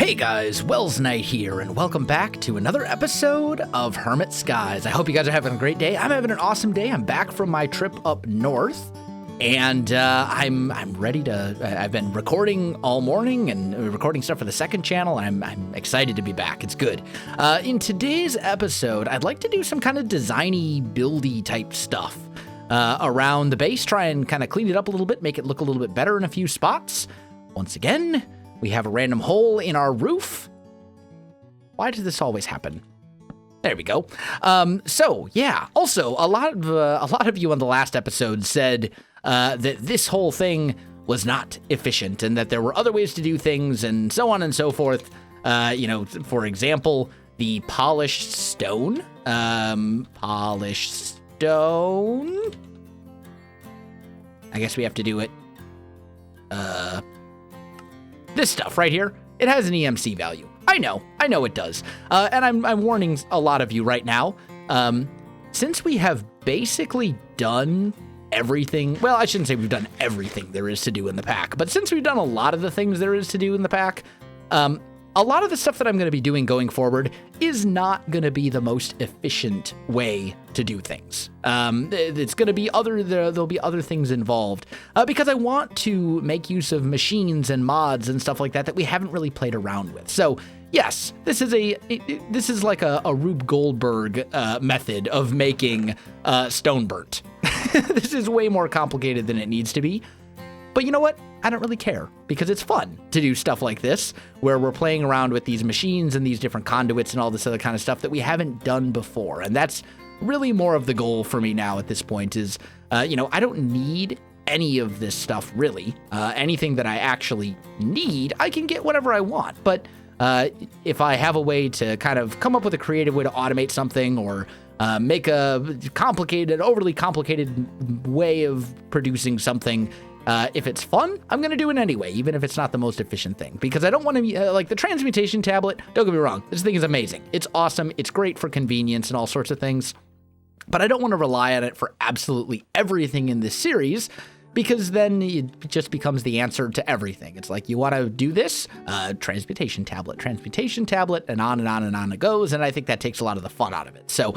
Hey guys, Welsknight here, and welcome back to another episode of Hermit Skies. I hope you guys are having a great day. I'm having an awesome day. I'm back from my trip up north, and I'm ready to. I've been recording all morning and recording stuff for the second channel, and I'm excited to be back. It's good. In today's episode, I'd like to do some kind of designy, buildy type stuff around the base. Try and kind of clean it up a little bit, make it look a little bit better in a few spots. Once again, we have a random hole in our roof. Why does this always happen? There we go. So yeah. Also, a lot of you on the last episode said that this whole thing was not efficient and that there were other ways to do things and so on and so forth. For example, the polished stone. Polished stone. I guess we have to do it. This stuff right here, it has an EMC value. I know it does. And I'm warning a lot of you right now. Since we have basically done everything, well, I shouldn't say we've done everything there is to do in the pack, but since we've done a lot of the things there is to do in the pack, a lot of the stuff that I'm going to be doing going forward is not going to be the most efficient way to do things. It's going to be there'll be other things involved because I want to make use of machines and mods and stuff like that we haven't really played around with. So yes, this is like a Rube Goldberg method of making stone burnt. This is way more complicated than it needs to be. But you know what? I don't really care because it's fun to do stuff like this where we're playing around with these machines and these different conduits and all this other kind of stuff that we haven't done before. And that's really more of the goal for me now at this point is, I don't need any of this stuff really. Anything that I actually need, I can get whatever I want. But if I have a way to kind of come up with a creative way to automate something or make a overly complicated way of producing something, if it's fun, I'm going to do it anyway, even if it's not the most efficient thing. Because I don't want to, like the transmutation tablet, don't get me wrong, this thing is amazing. It's awesome. It's great for convenience and all sorts of things. But I don't want to rely on it for absolutely everything in this series, because then it just becomes the answer to everything. It's like, you want to do this? Transmutation tablet, and on and on and on it goes, and I think that takes a lot of the fun out of it. So,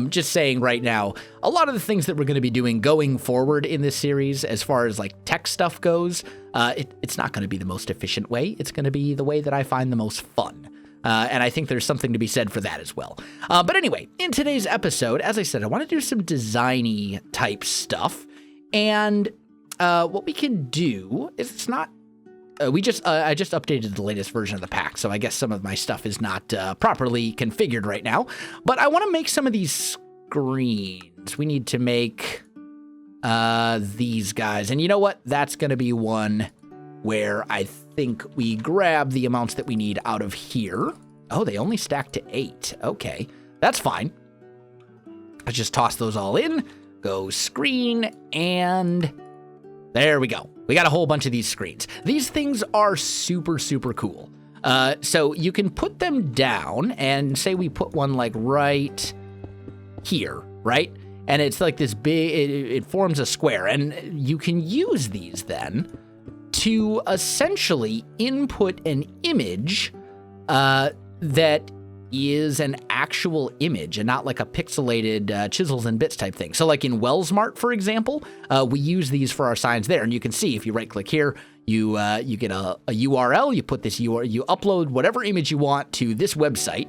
just saying right now, a lot of the things that we're going to be doing going forward in this series, as far as like tech stuff goes, it's not going to be the most efficient way. It's going to be the way that I find the most fun. And I think there's something to be said for that as well. But anyway, in today's episode, as I said, I want to do some designy type stuff, and what we can do is it's not, I just updated the latest version of the pack, so I guess some of my stuff is not properly configured right now, but I want to make some of these screens. We need to make these guys, and you know what? That's going to be one where I think we grab the amounts that we need out of here. Oh, they only stack to 8. Okay, that's fine. Let's just toss those all in, go screen, and there we go. We got a whole bunch of these screens. These things are super, super cool. So you can put them down and say we put one like right here, right? And it's like this big, it forms a square. And you can use these then to essentially input an image that is an actual image and not like a pixelated chisels and bits type thing. So like in Welsknight, for example, we use these for our signs there. And you can see if you right click here, you get a URL, you put this URL, you upload whatever image you want to this website,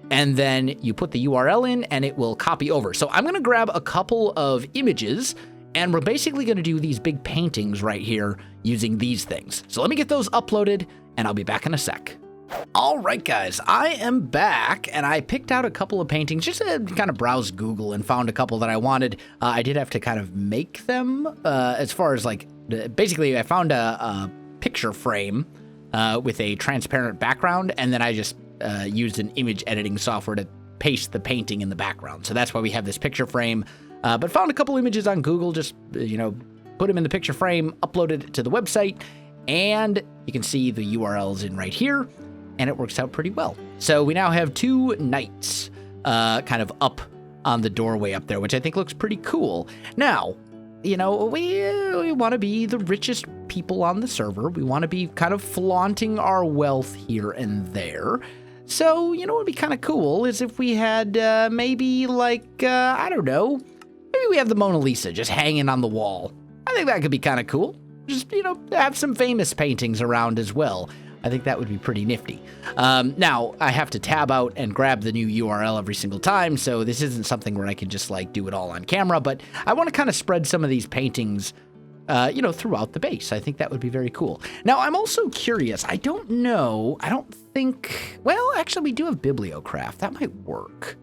and then you put the URL in and it will copy over. So I'm going to grab a couple of images and we're basically going to do these big paintings right here using these things. So let me get those uploaded and I'll be back in a sec. All right, guys, I am back, and I picked out a couple of paintings just to kind of browse Google and found a couple that I wanted. I did have to kind of make them as far as like, basically I found a picture frame with a transparent background, and then I just used an image editing software to paste the painting in the background. So that's why we have this picture frame, but found a couple images on Google, just, put them in the picture frame, uploaded it to the website, and you can see the URLs in right here. And it works out pretty well. So we now have 2 knights kind of up on the doorway up there, which I think looks pretty cool. Now, you know, we want to be the richest people on the server. We want to be kind of flaunting our wealth here and there. So, you know, what would be kind of cool is if we had maybe like, I don't know, maybe we have the Mona Lisa just hanging on the wall. I think that could be kind of cool. Just, you know, have some famous paintings around as well. I think that would be pretty nifty. Now, I have to tab out and grab the new URL every single time, so this isn't something where I can just, like, do it all on camera, but I want to kind of spread some of these paintings, you know, throughout the base. I think that would be very cool. Now, I'm also curious. I don't know. I don't think... Well, actually, we do have Bibliocraft. That might work.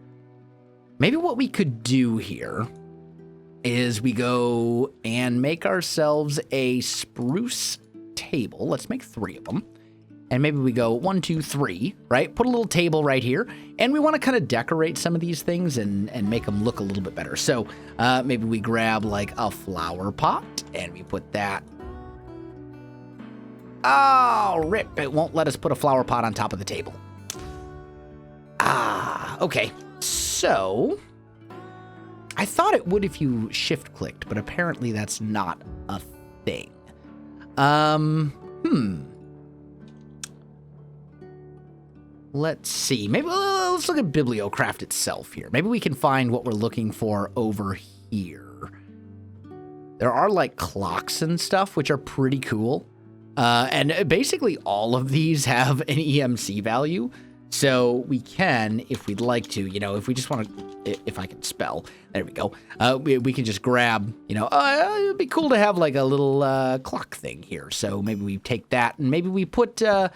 Maybe what we could do here is we go and make ourselves a spruce table. Let's make 3 of them. And maybe we go 1, 2, 3, right? Put a little table right here. And we want to kind of decorate some of these things and make them look a little bit better. So maybe we grab like a flower pot and we put that. Oh, rip. It won't let us put a flower pot on top of the table. Ah, okay. So I thought it would if you shift clicked, but apparently that's not a thing. Let's see. Maybe let's look at Bibliocraft itself here. Maybe we can find what we're looking for over here. There are like clocks and stuff, which are pretty cool. And basically all of these have an EMC value. So we can, if we'd like to, you know, if we just want to, if I can spell, there we go. We can just grab, you know, it'd be cool to have like a little clock thing here. So maybe we take that and maybe we put a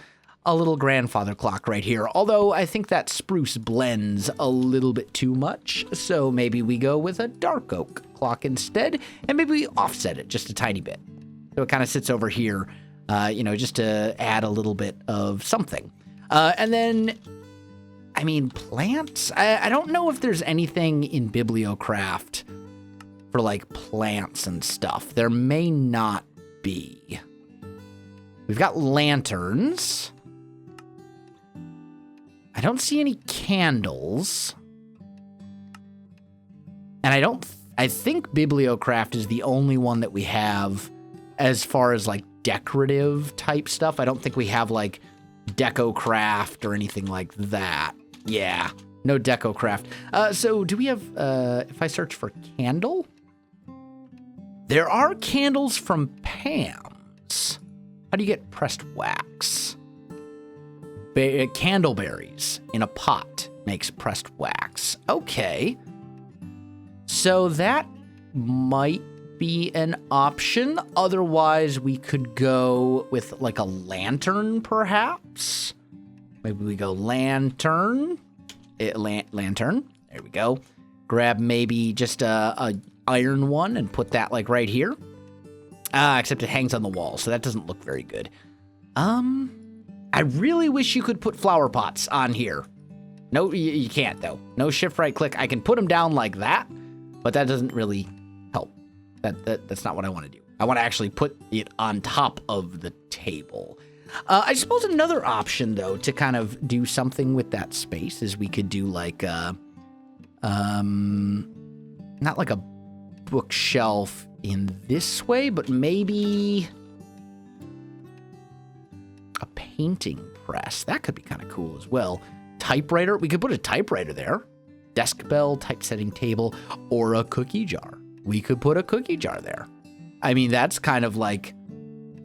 little grandfather clock right here. Although I think that spruce blends a little bit too much. So maybe we go with a dark oak clock instead. And maybe we offset it just a tiny bit. So it kind of sits over here, you know, just to add a little bit of something. And then, I mean, plants? I don't know if there's anything in Bibliocraft for, like, plants and stuff. There may not be. We've got lanterns. I don't see any candles. And I think Bibliocraft is the only one that we have as far as, like, decorative type stuff. I don't think we have, like, Decocraft or anything like that. Yeah, no Decocraft. So do we have, if I search for candle? There are candles from Pam's. How do you get pressed wax? Candleberries in a pot makes pressed wax. Okay. So that might be an option. Otherwise, we could go with like a lantern, perhaps. Maybe we go lantern. Lantern. There we go. Grab maybe just a iron one and put that like right here. Except it hangs on the wall, so that doesn't look very good. I really wish you could put flower pots on here. No, you can't though. No shift right click. I can put them down like that, but that doesn't really help. That's not what I want to do. I want to actually put it on top of the table. I suppose another option, though, to kind of do something with that space is we could do like not like a bookshelf in this way, but maybe a painting press. That could be kind of cool as well. Typewriter. We could put a typewriter there. Desk bell, typesetting table, or a cookie jar. We could put a cookie jar there. I mean, that's kind of like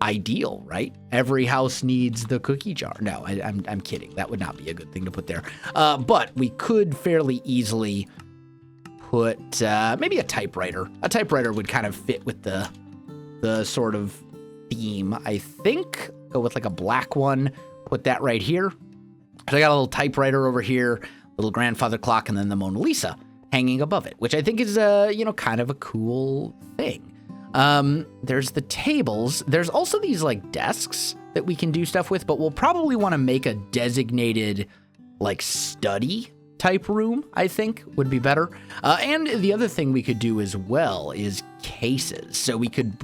ideal, right? Every house needs the cookie jar. No, I'm kidding. That would not be a good thing to put there. But we could fairly easily put maybe a typewriter. A typewriter would kind of fit with the sort of theme, I think. Go with like a black one. Put that right here. So I got a little typewriter over here, little grandfather clock, and then the Mona Lisa hanging above it, which I think is, you know, kind of a cool thing. There's the tables. There's also these like desks that we can do stuff with, but we'll probably want to make a designated like study type room, I think would be better. And the other thing we could do as well is cases. So we could,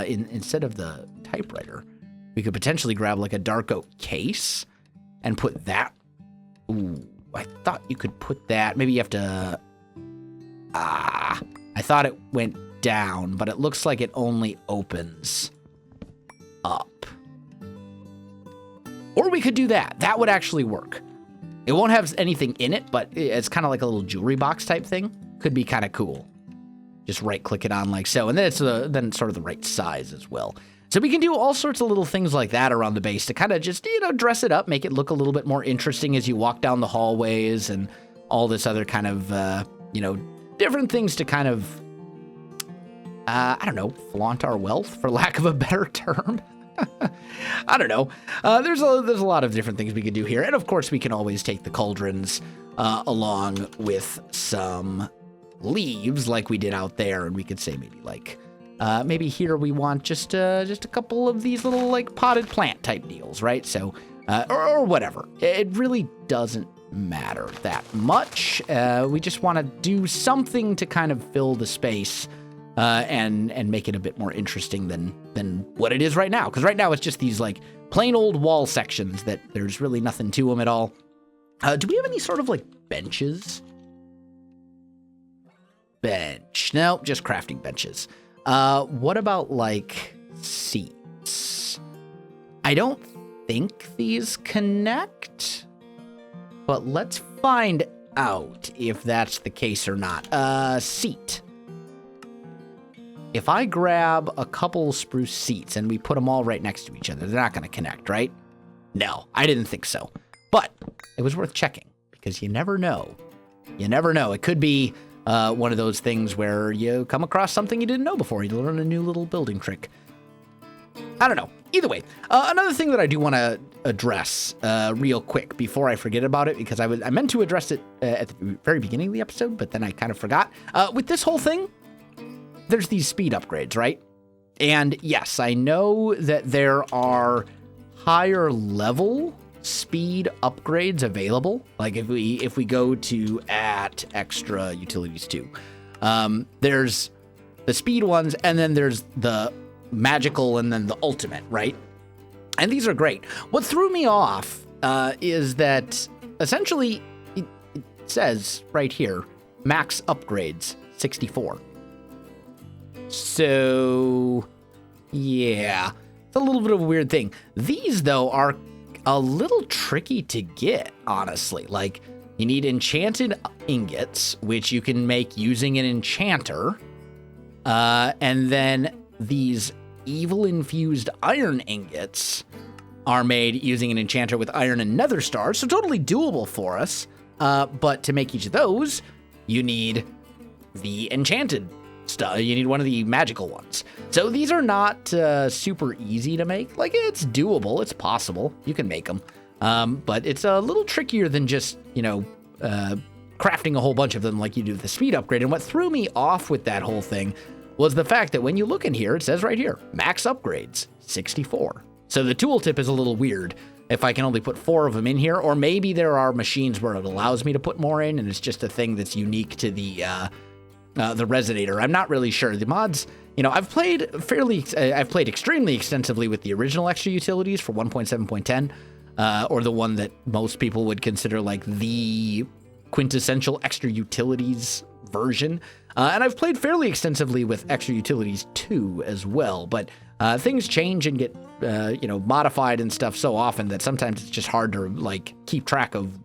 instead of the typewriter, we could potentially grab like a dark oak case and put that. Ooh, I thought you could put that. Maybe you have to, I thought it went down, but it looks like it only opens up. Or we could do that. That would actually work. It won't have anything in it, but it's kind of like a little jewelry box type thing. Could be kind of cool. Just right-click it on like so, and then it's then sort of the right size as well. So we can do all sorts of little things like that around the base to kind of just, dress it up, make it look a little bit more interesting as you walk down the hallways and all this other kind of, different things to kind of, I don't know, flaunt our wealth, for lack of a better term. I don't know. There's a lot of different things we could do here. And of course, we can always take the cauldrons along with some leaves like we did out there. And we could say maybe here we want just a couple of these little like potted plant type deals, right? So, or whatever. It really doesn't matter that much. We just want to do something to kind of fill the space and make it a bit more interesting than what it is right now. Because right now it's just these like plain old wall sections that there's really nothing to them at all. Do we have any sort of like benches? Bench. No, just crafting benches. What about like seats? I don't think these connect, but let's find out if that's the case or not. Seat. If I grab a couple spruce seats and we put them all right next to each other, they're not going to connect, right? No, I didn't think so. But it was worth checking because you never know. You never know. It could be one of those things where you come across something you didn't know before. You learn a new little building trick. I don't know. Either way, another thing that I do want to address real quick before I forget about it, because I meant to address it at the very beginning of the episode, but then I kind of forgot. With this whole thing, there's these speed upgrades, right? And yes, I know that there are higher level speed upgrades available. Like if we go to at extra utilities 2, there's the speed ones, and then there's the magical, and then the ultimate, right? And these are great. What threw me off is that essentially it says right here, max upgrades 64. So, yeah, it's a little bit of a weird thing. These, though, are a little tricky to get, honestly. Like, you need enchanted ingots, which you can make using an enchanter. And then these evil-infused iron ingots are made using an enchanter with iron and nether stars, so totally doable for us. But to make each of those, you need the enchanted stuff. You need one of the magical ones. So these are not super easy to make. Like, it's doable. It's possible. You can make them. But it's a little trickier than just, crafting a whole bunch of them like you do with the speed upgrade. And what threw me off with that whole thing was the fact that when you look in here, it says right here, max upgrades, 64. So the tooltip is a little weird if I can only put 4 of them in here, or maybe there are machines where it allows me to put more in, and it's just a thing that's unique to the Resonator. I'm not really sure. The mods, I've played extremely extensively with the original extra utilities for 1.7.10, or the one that most people would consider like the quintessential extra utilities version. And I've played fairly extensively with extra utilities 2 as well, but things change and get, modified and stuff so often that sometimes it's just hard to like keep track of,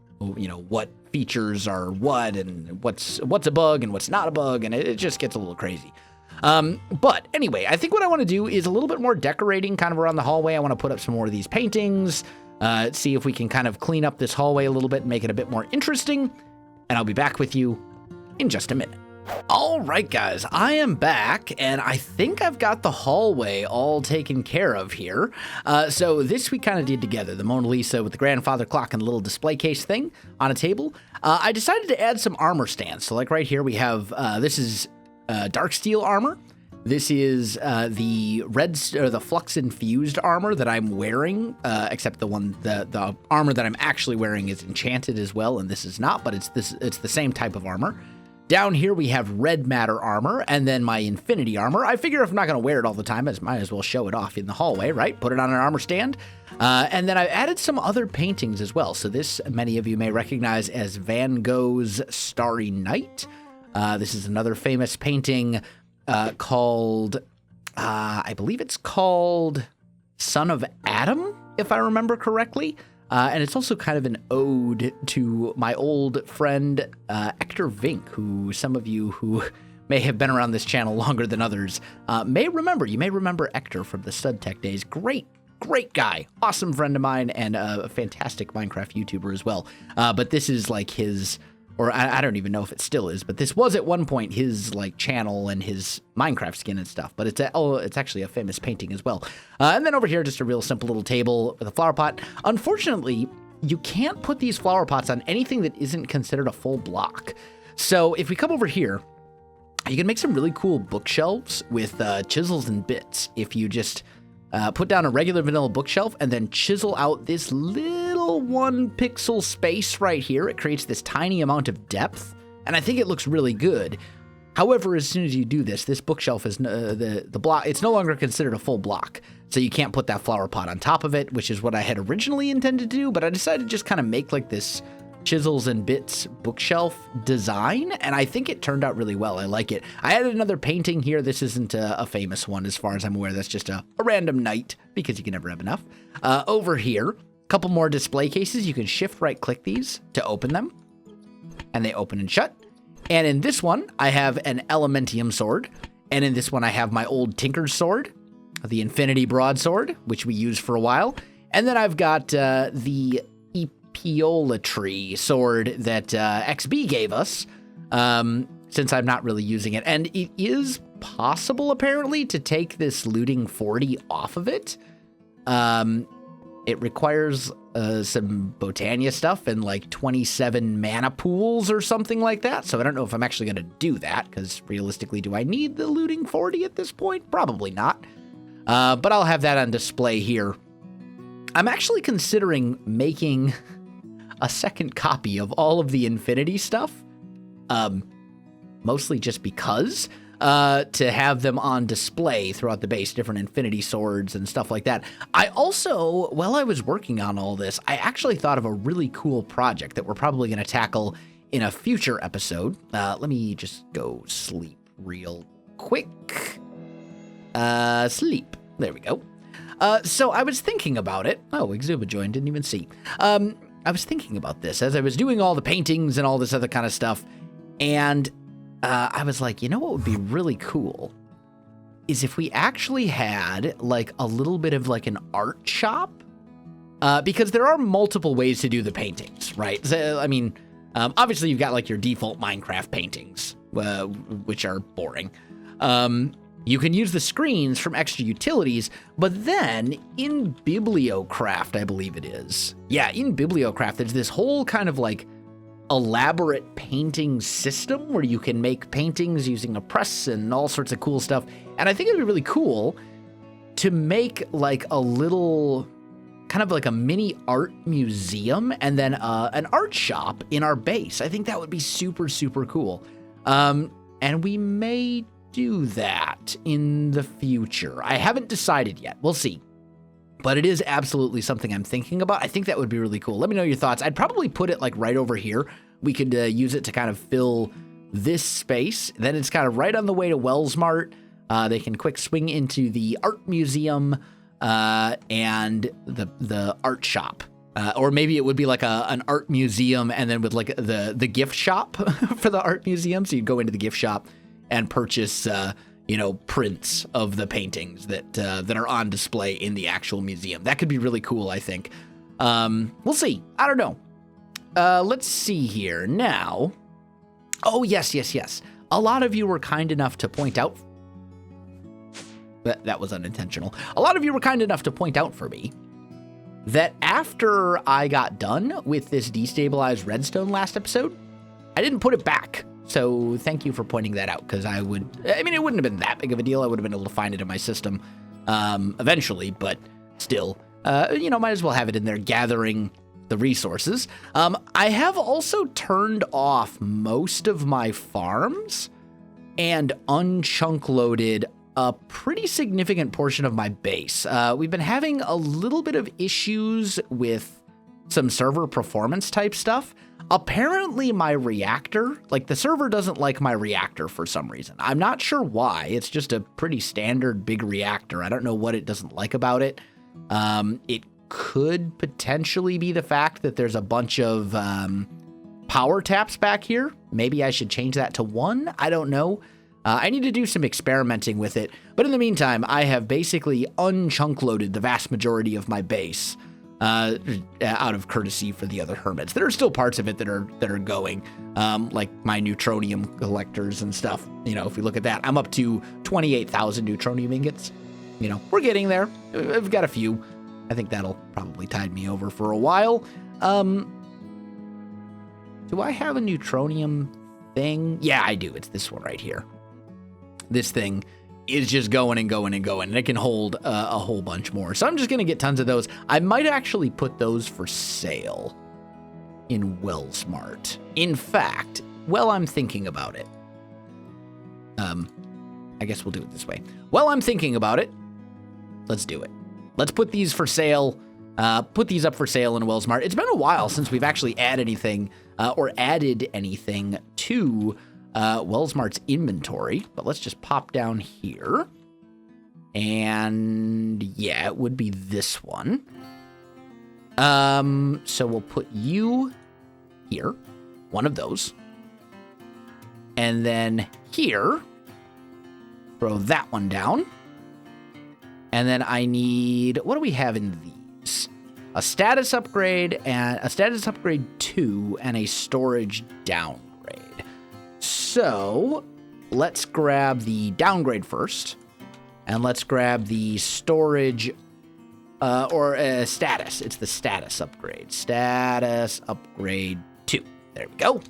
what features are what and what's a bug and what's not a bug, and it just gets a little crazy. But anyway, I think what I want to do is a little bit more decorating kind of around the hallway. I want to put up some more of these paintings, see if we can kind of clean up this hallway a little bit and make it a bit more interesting, and I'll be back with you in just a minute. All right, guys, I am back, and I think I've got the hallway all taken care of here. So this we kind of did together, the Mona Lisa with the grandfather clock and the little display case thing on a table. I decided to add some armor stands. So like right here we have, this is dark steel armor. This is the the flux infused armor that I'm wearing, except the armor that I'm actually wearing is enchanted as well, and this is not, but it's the same type of armor. Down here we have red matter armor, and then my infinity armor. I figure if I'm not going to wear it all the time, I might as well show it off in the hallway, right? Put it on an armor stand. And then I've added some other paintings as well. So this, many of you may recognize as Van Gogh's Starry Night. This is another famous painting called, I believe it's called Son of Adam, if I remember correctly. And it's also kind of an ode to my old friend, Hector Vink, who some of you who may have been around this channel longer than others may remember. You may remember Hector from the Stud Tech days. Great guy. Awesome friend of mine and a fantastic Minecraft YouTuber as well. But this is like his, or I don't even know if it still is, but this was at one point his like channel and his Minecraft skin and stuff. But it's actually a famous painting as well. And then over here, just a real simple little table with a flower pot. Unfortunately, you can't put these flower pots on anything that isn't considered a full block. So if we come over here, you can make some really cool bookshelves with chisels and bits. If you just put down a regular vanilla bookshelf and then chisel out this little 1 pixel space right here, it creates this tiny amount of depth, and I think it looks really good. However, as soon as you do this, this bookshelf is the block. It's no longer considered a full block, so you can't put that flower pot on top of it, which is what I had originally intended to do. But I decided to just kind of make like this chisels and bits bookshelf design, and I think it turned out really well. I like it. I added another painting here. This isn't a famous one as far as I'm aware. That's just a random knight, because you can never have enough. Over here, a couple more display cases. You can shift right click these to open them, and they open and shut. And in this one, I have an Elementium sword, and in this one, I have my old Tinker's sword, the Infinity Broadsword, which we used for a while. And then I've got the Piolatry sword that XB gave us, since I'm not really using it. And it is possible, apparently, to take this looting 40 off of it. It requires some Botania stuff and like 27 mana pools or something like that. So I don't know if I'm actually going to do that, because realistically, do I need the looting 40 at this point? Probably not. But I'll have that on display here. I'm actually considering making a second copy of all of the Infinity stuff, mostly just because, to have them on display throughout the base, different Infinity swords and stuff like that. I also, while I was working on all this, I actually thought of a really cool project that we're probably going to tackle in a future episode. Let me just go sleep real quick. Sleep. There we go. So I was thinking about it. Oh, Exuba joined, didn't even see. I was thinking about this as I was doing all the paintings and all this other kind of stuff, and I was like, you know what would be really cool is if we actually had like a little bit of like an art shop, because there are multiple ways to do the paintings, right? So, I mean, obviously you've got like your default Minecraft paintings, which are boring. You can use the screens from extra utilities, but then in Bibliocraft, I believe it is. Yeah, in Bibliocraft, there's this whole kind of like elaborate painting system where you can make paintings using a press and all sorts of cool stuff. And I think it'd be really cool to make like a little kind of like a mini art museum and then an art shop in our base. I think that would be super, super cool. And we may do that in the future. I haven't decided yet. We'll see. But it is absolutely something I'm thinking about. I think that would be really cool. Let me know your thoughts. I'd probably put it like right over here. We could use it to kind of fill this space. Then it's kind of right on the way to Welsknight. They can quick swing into the art museum and the art shop. Or maybe it would be like an art museum and then with like the gift shop for the art museum. So you'd go into the gift shop and purchase, prints of the paintings that are on display in the actual museum. That could be really cool, I think. We'll see. I don't know. Let's see here now. Oh, yes. A lot of you were kind enough to point out. That was unintentional. A lot of you were kind enough to point out for me that after I got done with this destabilized redstone last episode, I didn't put it back. So thank you for pointing that out, because it wouldn't have been that big of a deal. I would have been able to find it in my system eventually, but still, might as well have it in there gathering the resources. I have also turned off most of my farms and unchunk loaded a pretty significant portion of my base. We've been having a little bit of issues with some server performance type stuff. Apparently my reactor, like the server doesn't like my reactor for some reason. I'm not sure why. It's just a pretty standard big reactor. I don't know what it doesn't like about it. It could potentially be the fact that there's a bunch of power taps back here. Maybe I should change that to 1. I don't know. I need to do some experimenting with it. But in the meantime, I have basically unchunk loaded the vast majority of my base. Out of courtesy for the other hermits. There are still parts of it that are going, like my neutronium collectors and stuff. You know, if we look at that, I'm up to 28,000 neutronium ingots. You know, we're getting there. I've got a few. I think that'll probably tide me over for a while. Do I have a neutronium thing? Yeah, I do. It's this one right here. This thing is just going and going and going, and it can hold a whole bunch more. So I'm just going to get tons of those. I might actually put those for sale in Welsknight. In fact, while I'm thinking about it, I guess we'll do it this way. While I'm thinking about it, let's do it. Let's put these for sale. Put these up for sale in Welsknight. It's been a while since we've actually added anything to Welsknight's inventory, but let's just pop down here. And yeah, it would be this one. So we'll put you here, one of those. And then here, throw that one down. And then I need, what do we have in these? A status upgrade and a status upgrade 2 and a storage downgrade. So let's grab the downgrade first, and let's grab the storage status. It's the status upgrade. Status upgrade 2. There we go.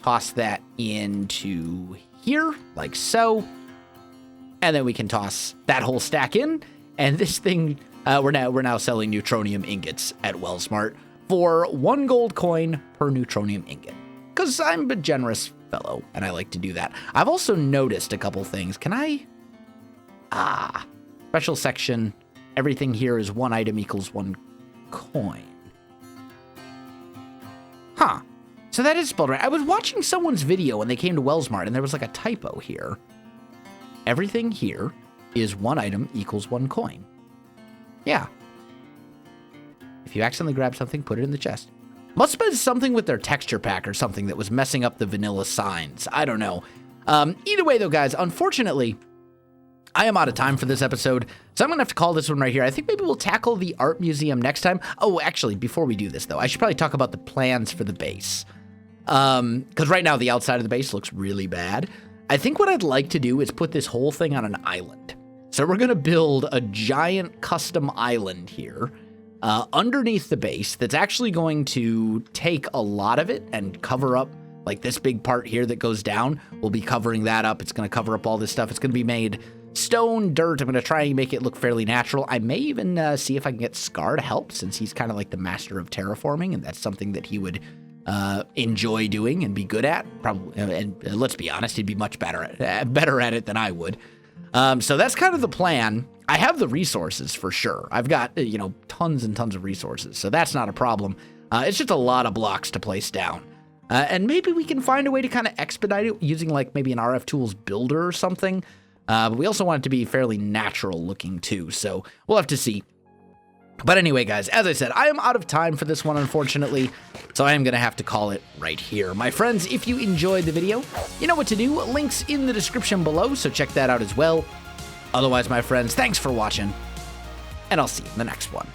Toss that into here like so, and then we can toss that whole stack in. And this thing, we're now selling neutronium ingots at Welsknight for 1 gold coin per neutronium ingot, because I'm a generous fellow, and I like to do that. I've also noticed a couple things. Can I? Special section. Everything here is 1 item equals 1 coin. Huh. So that is spelled right. I was watching someone's video when they came to Welsknight, and there was like a typo here. Everything here is 1 item equals 1 coin. Yeah. If you accidentally grab something, put it in the chest. Must have been something with their texture pack or something that was messing up the vanilla signs. I don't know. Either way, though, guys, unfortunately, I am out of time for this episode, so I'm going to have to call this one right here. I think maybe we'll tackle the art museum next time. Oh, actually, before we do this, though, I should probably talk about the plans for the base. Because right now, the outside of the base looks really bad. I think what I'd like to do is put this whole thing on an island. So we're going to build a giant custom island here. Underneath the base that's actually going to take a lot of it and cover up, like this big part here that goes down. We'll be covering that up. It's going to cover up all this stuff. It's going to be made stone, dirt. I'm going to try and make it look fairly natural. I may even see if I can get Scar to help, since he's kind of like the master of terraforming, and that's something that he would enjoy doing and be good at. Probably, and let's be honest, he'd be much better at it than I would. So that's kind of the plan. I have the resources for sure. I've got, tons and tons of resources, so that's not a problem. It's just a lot of blocks to place down. And maybe we can find a way to kind of expedite it using like maybe an RF Tools builder or something. But we also want it to be fairly natural looking too, so we'll have to see. But anyway, guys, as I said, I am out of time for this one, unfortunately, so I am going to have to call it right here. My friends, if you enjoyed the video, you know what to do. Links in the description below, so check that out as well. Otherwise, my friends, thanks for watching, and I'll see you in the next one.